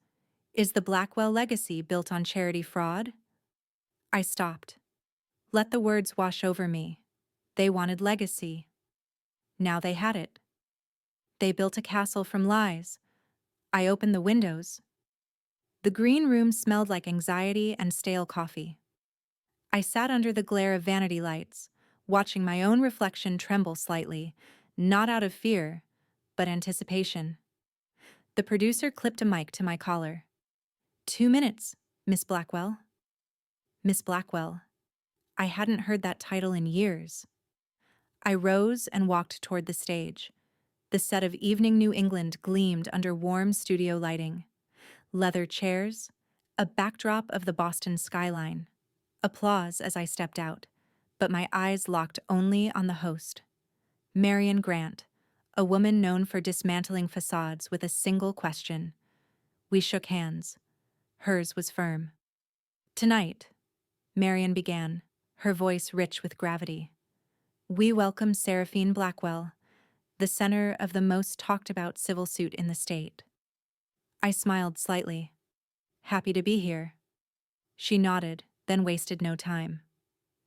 Is the Blackwell legacy built on charity fraud? I stopped. Let the words wash over me. They wanted legacy. Now they had it. They built a castle from lies. I opened the windows. The green room smelled like anxiety and stale coffee. I sat under the glare of vanity lights, watching my own reflection tremble slightly, not out of fear, but anticipation. The producer clipped a mic to my collar. 2 minutes, Miss Blackwell. Miss Blackwell. I hadn't heard that title in years. I rose and walked toward the stage. The set of Evening New England gleamed under warm studio lighting. Leather chairs, a backdrop of the Boston skyline. Applause as I stepped out, but my eyes locked only on the host. Marion Grant, a woman known for dismantling facades with a single question. We shook hands. Hers was firm. Tonight, Marion began, her voice rich with gravity. We welcome Seraphine Blackwell, the center of the most talked-about civil suit in the state. I smiled slightly. Happy to be here. She nodded, then wasted no time.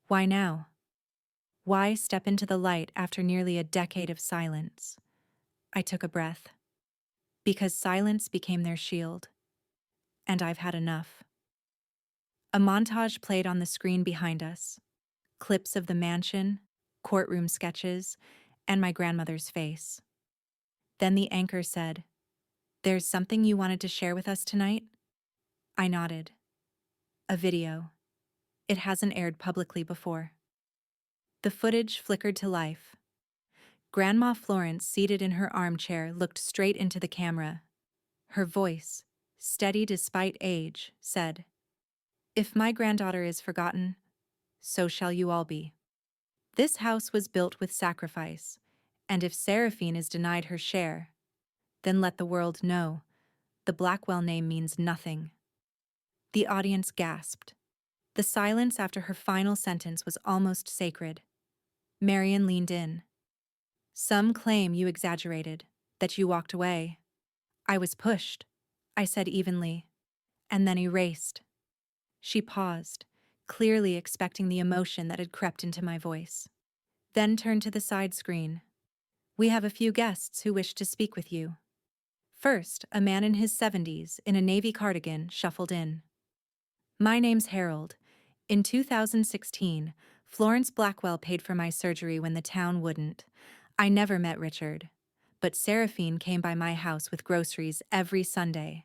Why now? Why step into the light after nearly a decade of silence? I took a breath. Because silence became their shield. And I've had enough. A montage played on the screen behind us. Clips of the mansion, courtroom sketches, and my grandmother's face. Then the anchor said, "There's something you wanted to share with us tonight?" I nodded. A video. It hasn't aired publicly before. The footage flickered to life. Grandma Florence, seated in her armchair, looked straight into the camera. Her voice, steady despite age, said, "If my granddaughter is forgotten, so shall you all be." This house was built with sacrifice, and if Seraphine is denied her share, then let the world know the Blackwell name means nothing. The audience gasped. The silence after her final sentence was almost sacred. Marion leaned in. Some claim you exaggerated, that you walked away. I was pushed. I said evenly, and then erased. She paused, clearly expecting the emotion that had crept into my voice. Then turned to the side screen. We have a few guests who wish to speak with you. First, a man in his 70s in a navy cardigan shuffled in. My name's Harold. In 2016, Florence Blackwell paid for my surgery when the town wouldn't. I never met Richard, but Seraphine came by my house with groceries every Sunday.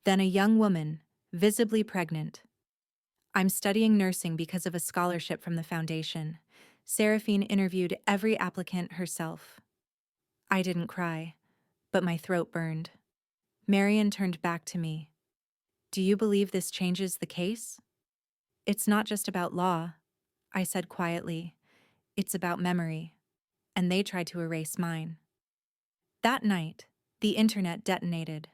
Then a young woman, visibly pregnant. I'm studying nursing because of a scholarship from the foundation. Seraphine interviewed every applicant herself. I didn't cry, but my throat burned. Marion turned back to me. Do you believe this changes the case? It's not just about law, I said quietly. It's about memory. And they tried to erase mine. That night, the internet detonated.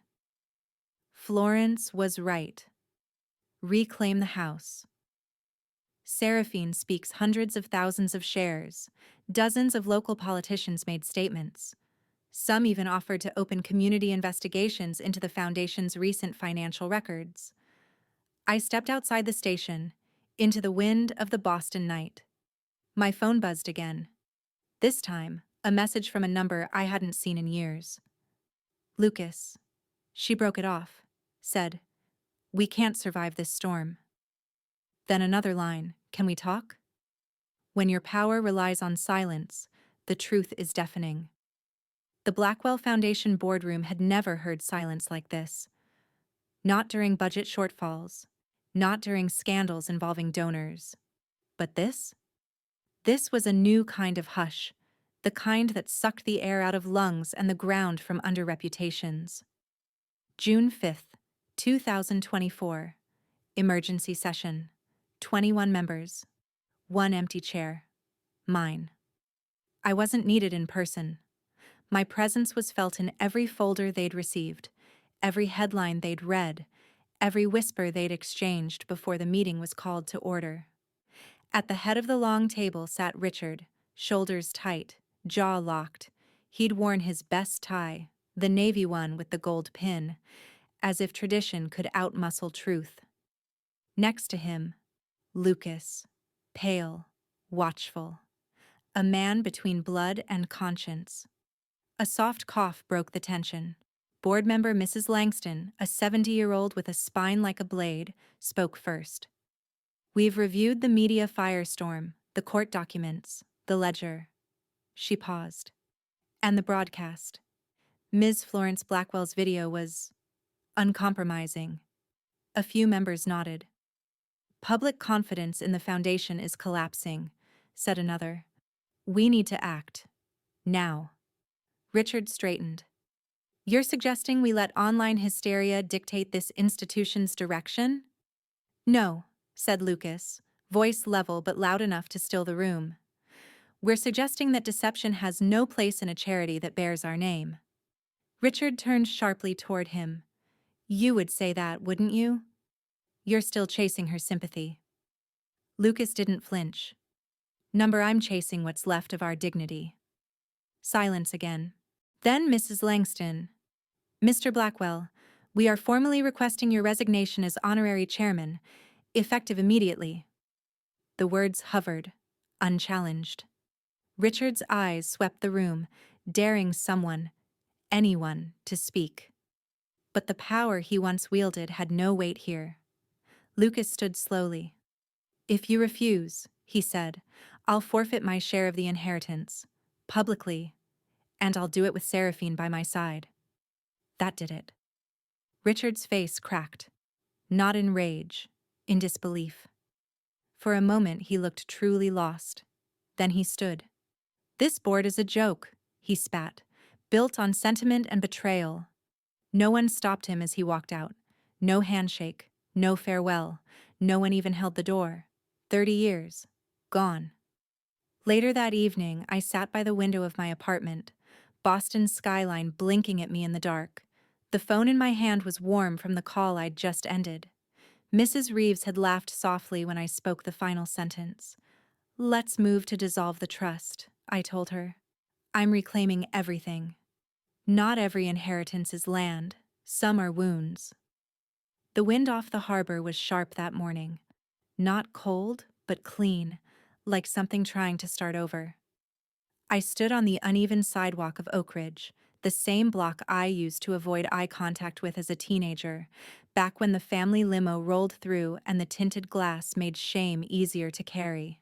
Florence was right. Reclaim the house. Seraphine speaks hundreds of thousands of shares. Dozens of local politicians made statements. Some even offered to open community investigations into the foundation's recent financial records. I stepped outside the station, into the wind of the Boston night. My phone buzzed again. This time, a message from a number I hadn't seen in years. Lucas. She broke it off, said, "We can't survive this storm." Then another line, "Can we talk?" When your power relies on silence, the truth is deafening. The Blackwell Foundation boardroom had never heard silence like this. Not during budget shortfalls, not during scandals involving donors. But this? This was a new kind of hush, the kind that sucked the air out of lungs and the ground from under reputations. June 5th, 2024. Emergency session. 21 members. One empty chair. Mine. I wasn't needed in person. My presence was felt in every folder they'd received, every headline they'd read, every whisper they'd exchanged before the meeting was called to order. At the head of the long table sat Richard, shoulders tight, jaw locked. He'd worn his best tie, the navy one with the gold pin, as if tradition could outmuscle truth. Next to him, Lucas, pale, watchful, a man between blood and conscience. A soft cough broke the tension. Board member Mrs. Langston, a 70-year-old with a spine like a blade, spoke first. We've reviewed the media firestorm, the court documents, the ledger. She paused. And the broadcast. Ms. Florence Blackwell's video was uncompromising. A few members nodded. Public confidence in the foundation is collapsing, said another. We need to act. Now. Richard straightened. You're suggesting we let online hysteria dictate this institution's direction? No, said Lucas, voice level but loud enough to still the room. We're suggesting that deception has no place in a charity that bears our name. Richard turned sharply toward him. You would say that, wouldn't you? You're still chasing her sympathy. Lucas didn't flinch. Number, I'm chasing what's left of our dignity. Silence again. Then Mrs. Langston. Mr. Blackwell, we are formally requesting your resignation as honorary chairman, effective immediately. The words hovered, unchallenged. Richard's eyes swept the room, daring someone, anyone, to speak. But the power he once wielded had no weight here. Lucas stood slowly. If you refuse, he said, I'll forfeit my share of the inheritance, publicly, and I'll do it with Seraphine by my side. That did it. Richard's face cracked, not in rage, in disbelief. For a moment he looked truly lost. Then he stood. This board is a joke, he spat, built on sentiment and betrayal. No one stopped him as he walked out. No handshake, no farewell, no one even held the door. 30 years. Gone. Later that evening, I sat by the window of my apartment, Boston's skyline blinking at me in the dark. The phone in my hand was warm from the call I'd just ended. Mrs. Reeves had laughed softly when I spoke the final sentence. Let's move to dissolve the trust, I told her. I'm reclaiming everything. Not every inheritance is land, Some are wounds. The wind off the harbor was sharp that morning. Not cold, but clean, like something trying to start over. I stood on the uneven sidewalk of Oak Ridge, the same block I used to avoid eye contact with as a teenager, back when the family limo rolled through and the tinted glass made shame easier to carry.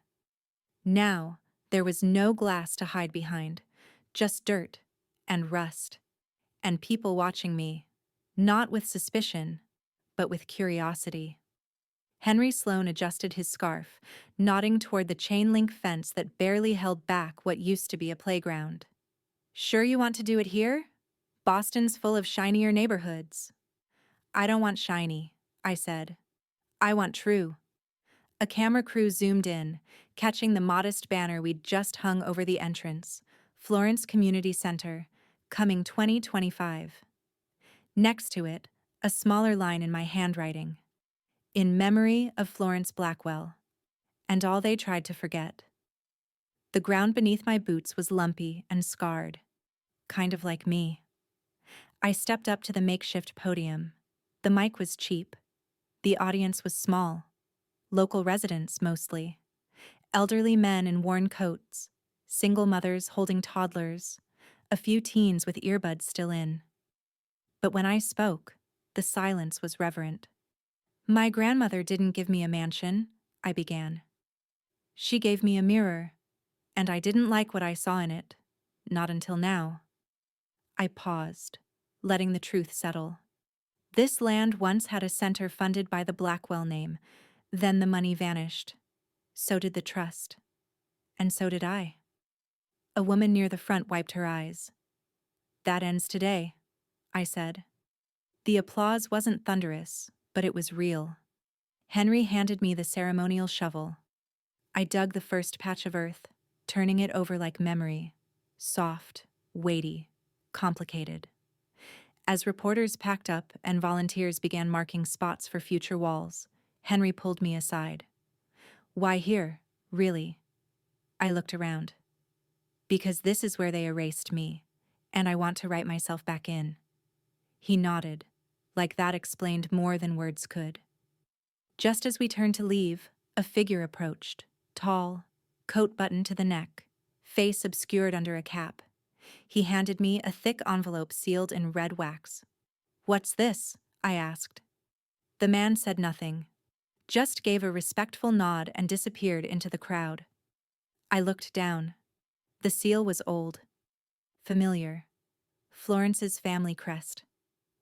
Now, there was no glass to hide behind, just dirt and rust, and people watching me, not with suspicion, but with curiosity. Henry Sloan adjusted his scarf, nodding toward the chain-link fence that barely held back what used to be a playground. "Sure you want to do it here? Boston's full of shinier neighborhoods." "I don't want shiny," I said. "I want true." A camera crew zoomed in, catching the modest banner we'd just hung over the entrance: Florence Community Center, coming 2025. Next to it, a smaller line in my handwriting: "In memory of Florence Blackwell." And all they tried to forget. The ground beneath my boots was lumpy and scarred, kind of like me. I stepped up to the makeshift podium. The mic was cheap. The audience was small. Local residents, mostly. Elderly men in worn coats, single mothers holding toddlers, a few teens with earbuds still in. But when I spoke, the silence was reverent. "My grandmother didn't give me a mansion," I began. "She gave me a mirror, and I didn't like what I saw in it. Not until now." I paused, letting the truth settle. This land once had a center funded by the Blackwell name. Then the money vanished. So did the trust. And so did I. A woman near the front wiped her eyes. "That ends today," I said. The applause wasn't thunderous, but it was real. Henry handed me the ceremonial shovel. I dug the first patch of earth, turning it over like memory. Soft, weighty, complicated. As reporters packed up and volunteers began marking spots for future walls, Henry pulled me aside. "Why here, really?" I looked around. "Because this is where they erased me, and I want to write myself back in." He nodded, like that explained more than words could. Just as we turned to leave, a figure approached, tall, coat buttoned to the neck, face obscured under a cap. He handed me a thick envelope sealed in red wax. "What's this?" I asked. The man said nothing, just gave a respectful nod and disappeared into the crowd. I looked down. The seal was old, familiar. Florence's family crest.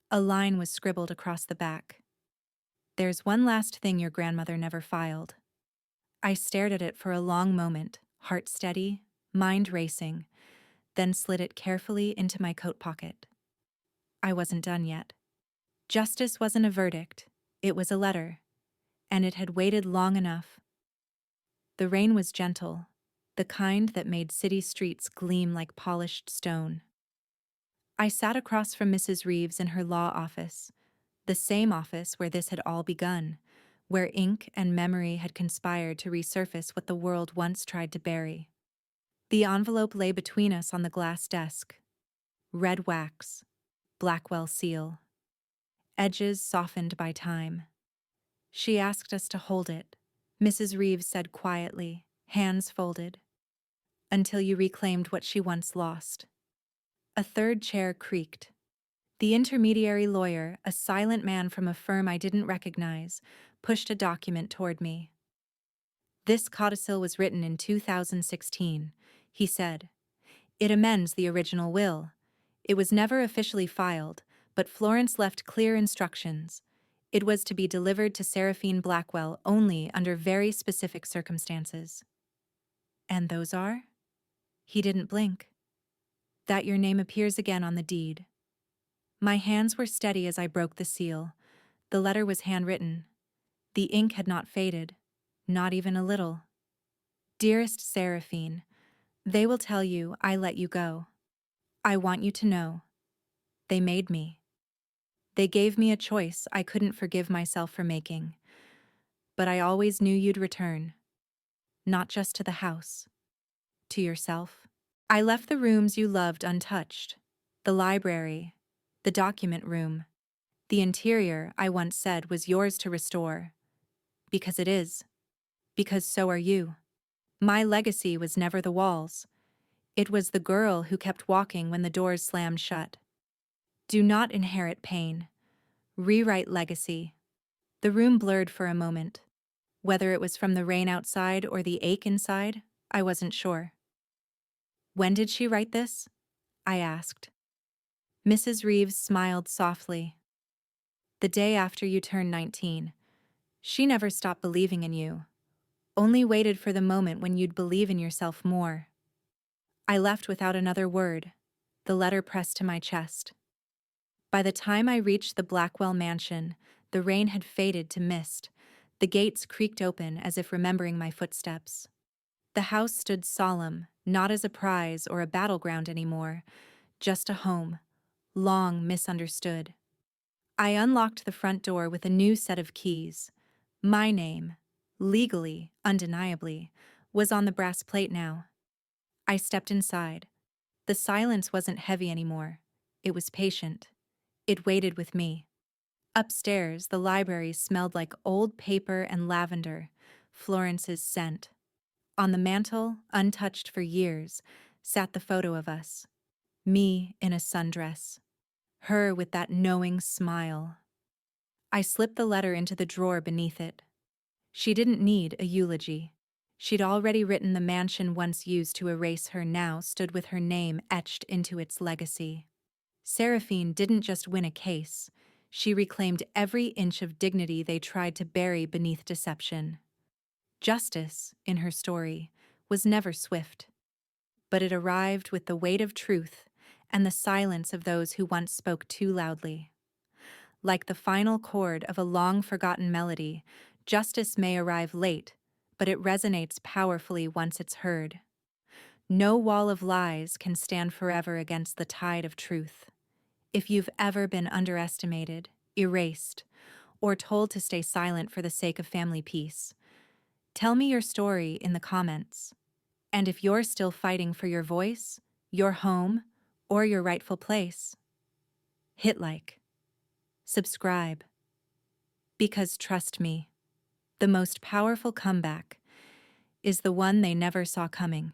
A line was scribbled across the back. "There's one last thing your grandmother never filed." I stared at it for a long moment, heart steady, mind racing, then slid it carefully into my coat pocket. I wasn't done yet. Justice wasn't a verdict, it was a letter, and it had waited long enough. The rain was gentle, the kind that made city streets gleam like polished stone. I sat across from Mrs. Reeves in her law office, the same office where this had all begun, where ink and memory had conspired to resurface what the world once tried to bury. The envelope lay between us on the glass desk. Red wax, Blackwell seal. Edges softened by time. She asked us to hold it, Mrs. Reeves said quietly, hands folded, "until you reclaimed what she once lost." A third chair creaked. The intermediary lawyer, a silent man from a firm I didn't recognize, pushed a document toward me. "This codicil was written in 2016, he said. "It amends the original will. It was never officially filed, but Florence left clear instructions. It was to be delivered to Seraphine Blackwell only under very specific circumstances." "And those are?" He didn't blink. "That your name appears again on the deed." My hands were steady as I broke the seal. The letter was handwritten. The ink had not faded, not even a little. "Dearest Seraphine, they will tell you I let you go. I want you to know. They made me. They gave me a choice I couldn't forgive myself for making. But I always knew you'd return. Not just to the house. To yourself. I left the rooms you loved untouched. The library. The document room. The interior, I once said, was yours to restore. Because it is. Because so are you. My legacy was never the walls. It was the girl who kept walking when the doors slammed shut. Do not inherit pain. Rewrite legacy. The room blurred for a moment. Whether it was from the rain outside or the ache inside, I wasn't sure. When did she write this? I asked. Mrs. Reeves smiled softly. The day after you turned 19. She never stopped believing in you, only waited for the moment when you'd believe in yourself more. I left without another word, the letter pressed to my chest. By the time I reached the Blackwell mansion, the rain had faded to mist. The gates creaked open as if remembering my footsteps. The house stood solemn, not as a prize or a battleground anymore, just a home, long misunderstood. I unlocked the front door with a new set of keys. My name, legally, undeniably, was on the brass plate now. I stepped inside. The silence wasn't heavy anymore. It was patient. It waited with me. Upstairs, the library smelled like old paper and lavender, Florence's scent. On the mantel, untouched for years, sat the photo of us. Me in a sundress. Her with that knowing smile. I slipped the letter into the drawer beneath it. She didn't need a eulogy. She'd already written the mansion once used to erase her now stood with her name etched into its legacy. Seraphine didn't just win a case. She reclaimed every inch of dignity they tried to bury beneath deception. Justice, in her story, was never swift, but it arrived with the weight of truth and the silence of those who once spoke too loudly. Like the final chord of a long-forgotten melody, justice may arrive late, but it resonates powerfully once it's heard. No wall of lies can stand forever against the tide of truth. If you've ever been underestimated, erased, or told to stay silent for the sake of family peace, tell me your story in the comments. And if you're still fighting for your voice, your home, or your rightful place, hit like. Subscribe. Because trust me, the most powerful comeback is the one they never saw coming.